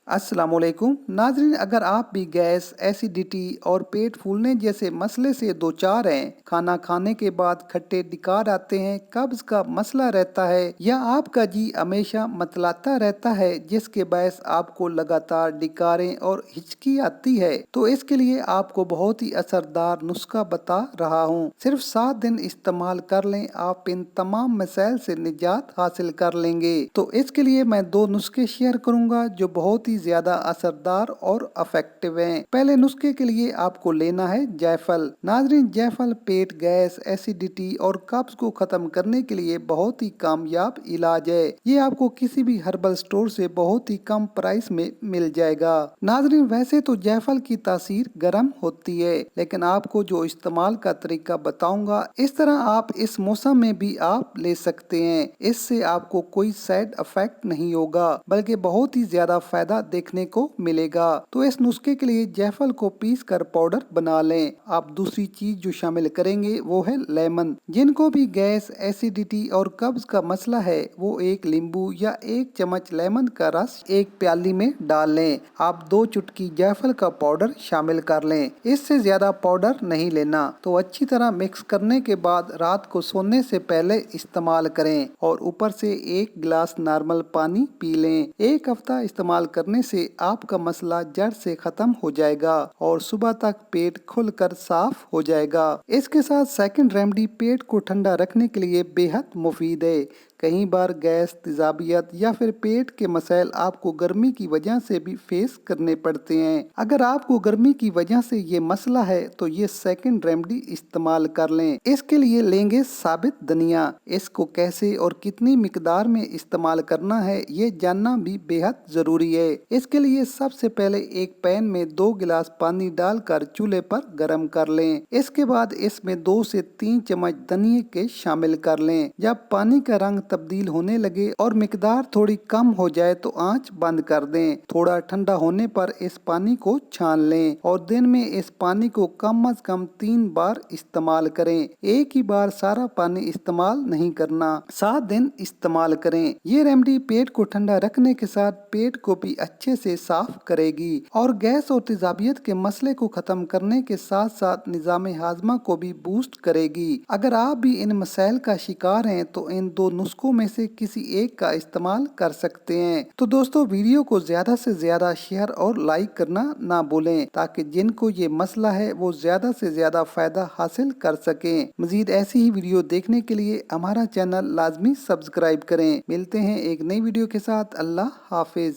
अस्सलामुअलैकुम नाजरीन, अगर आप भी गैस, एसिडिटी और पेट फूलने जैसे मसले से दो चार हैं, खाना खाने के बाद खट्टे डिकार आते हैं, कब्ज का मसला रहता है या आपका जी हमेशा मतलाता रहता है जिसके बायस आपको लगातार डिकारें और हिचकी आती है, तो इसके लिए आपको बहुत ही असरदार नुस्खा बता रहा हूँ। सिर्फ 7 दिन इस्तेमाल कर लें, आप इन तमाम मसाइल से निजात हासिल कर लेंगे। तो इसके लिए मैं 2 नुस्खे शेयर करूंगा जो बहुत ही ज्यादा असरदार और इफेक्टिव हैं। पहले नुस्खे के लिए आपको लेना है जायफल। नाजरीन, जायफल पेट गैस, एसिडिटी और कब्ज को खत्म करने के लिए बहुत ही कामयाब इलाज है। ये आपको किसी भी हर्बल स्टोर से बहुत ही कम प्राइस में मिल जाएगा। नाजरीन, वैसे तो जायफल की तासीर गर्म होती है, लेकिन आपको जो इस्तेमाल का तरीका बताऊंगा, इस तरह आप इस मौसम में भी आप ले सकते हैं। इससे आपको कोई साइड इफेक्ट नहीं होगा, बल्कि बहुत ही ज्यादा फायदा देखने को मिलेगा। तो इस नुस्खे के लिए जायफल को पीस कर पाउडर बना लें। आप दूसरी चीज जो शामिल करेंगे वो है लेमन। जिनको भी गैस, एसिडिटी और कब्ज का मसला है, वो एक नींबू या 1 चम्मच लेमन का रस एक प्याली में डाल लें। आप 2 चुटकी जायफल का पाउडर शामिल कर लें। इससे ज्यादा पाउडर नहीं लेना। तो अच्छी तरह मिक्स करने के बाद रात को सोने से पहले इस्तेमाल करें और ऊपर से 1 गिलास नॉर्मल पानी पी लें। 1 हफ्ता इस्तेमाल करने से आपका मसला जड़ से खत्म हो जाएगा और सुबह तक पेट खुलकर साफ हो जाएगा। इसके साथ सेकंड रेमेडी पेट को ठंडा रखने के लिए बेहद मुफीद है। कई बार गैस, तेजाबियत या फिर पेट के मसाइल आपको गर्मी की वजह से भी फेस करने पड़ते हैं। अगर आपको गर्मी की वजह से ये मसला है तो ये सेकंड रेमेडी इस्तेमाल कर लें। इसके लिए लेंगे साबित धनिया। इसको कैसे और कितनी मिकदार में इस्तेमाल करना है ये जानना भी बेहद जरूरी है। इसके लिए सबसे पहले एक पैन में 2 गिलास पानी डालकर चूल्हे पर गर्म कर लें। इसके बाद इसमें 2 से 3 चम्मच धनिये के शामिल कर लें। जब पानी का रंग तब्दील होने लगे और मिकदार थोड़ी कम हो जाए तो आंच बंद कर दें। थोड़ा ठंडा होने पर इस पानी को छान लें और दिन में इस पानी को कम से कम 3 बार इस्तेमाल करें। एक ही बार सारा पानी इस्तेमाल नहीं करना, 7 दिन इस्तेमाल करें। ये रेमेडी पेट को ठंडा रखने के साथ पेट को भी अच्छे से साफ करेगी और गैस और तेजाबियत के मसले को खत्म करने के साथ साथ निजाम हाजमा को भी बूस्ट करेगी। अगर आप भी इन मसाइल का शिकार हैं तो इन 2 नुस्खों में से किसी एक का इस्तेमाल कर सकते हैं। तो दोस्तों, वीडियो को ज्यादा से ज्यादा शेयर और लाइक करना ना भूलें ताकि जिनको ये मसला है वो ज्यादा से ज्यादा फायदा हासिल कर सकें। मजीद ऐसी ही वीडियो देखने के लिए हमारा चैनल लाजमी सब्सक्राइब करें। मिलते हैं एक नई वीडियो के साथ। अल्लाह हाफिज।